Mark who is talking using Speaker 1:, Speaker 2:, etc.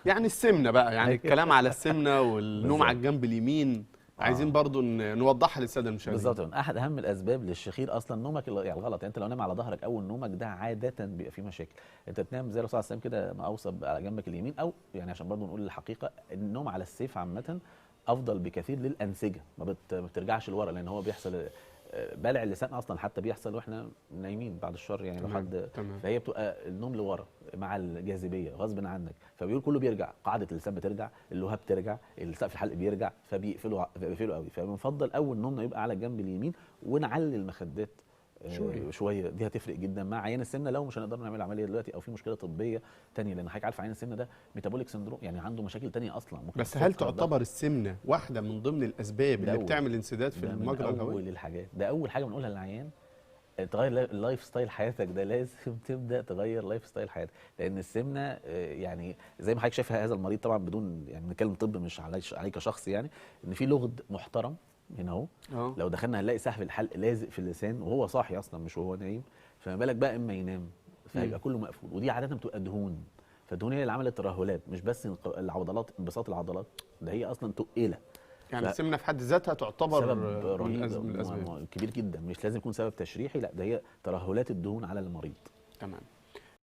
Speaker 1: يعني السمنه بقى، يعني الكلام على السمنه والنوم على الجنب اليمين، عايزين برضو نوضحها للساده المشاهدين.
Speaker 2: بالظبط. من احد اهم الاسباب للشخير اصلا نومك يعني الغلط. يعني انت لو نام على ظهرك اول نومك ده عاده بيبقى فيه مشاكل. انت تنام زي الرسول صلى الله عليه وسلم كده مقوصب على جنبك اليمين، او يعني عشان برضو نقول الحقيقه النوم على السيف عامه افضل بكثير للانسجه، ما بترجعش لورا، لان هو بيحصل بلع اللسان اصلا حتى بيحصل واحنا نايمين بعد الشر يعني لو حد. فهي بتبقى النوم لورا مع الجاذبيه غصب عنك، فبيقول كله بيرجع، قاعده اللسان بترجع، اللهاب بترجع، سقف الحلق بيرجع، فبيقفلوا قوي. فبنفضل اول نومنا يبقى على الجنب اليمين، ونعلي المخدات شويه. دي هتفرق جدا مع عيان السمنه لو مش هنقدر نعمل عمليه دلوقتي او في مشكله طبيه ثانيه، لان حضرتك عارف عيان السمنه ده ميتابوليك سندروم، يعني عنده مشاكل ثانيه اصلا. ممكن
Speaker 1: بس هل تعتبر السمنه واحده من ضمن الاسباب اللي بتعمل انسداد في المجرى الهوائي؟
Speaker 2: اول الحاجات، ده اول حاجه بنقولها للعيان، تغير اللايف ستايل حياتك. ده لازم تبدا تغير لايف ستايل حياتك، لان السمنه يعني زي ما حضرتك شايف هذا المريض طبعا بدون يعني نتكلم طب مش عليك كشخص، يعني ان في لغد محترم هنا اهو. لو دخلنا هنلاقي سحب الحلق لازق في اللسان وهو صاحي اصلا مش وهو نايم، فما بالك بقى اما ينام فهيبقى كله مقفول. ودي عاده بتبقى دهون، فالدهون هي اللي عملت ترهلات، مش بس العضلات انبساط العضلات، ده هي اصلا تقيله.
Speaker 1: يعني السمنه في حد ذاتها تعتبر
Speaker 2: سبب رهيب
Speaker 1: من الاسباب
Speaker 2: كبير جدا، مش لازم يكون سبب تشريحي، لا ده هي ترهلات الدهون على المريض.
Speaker 1: تمام.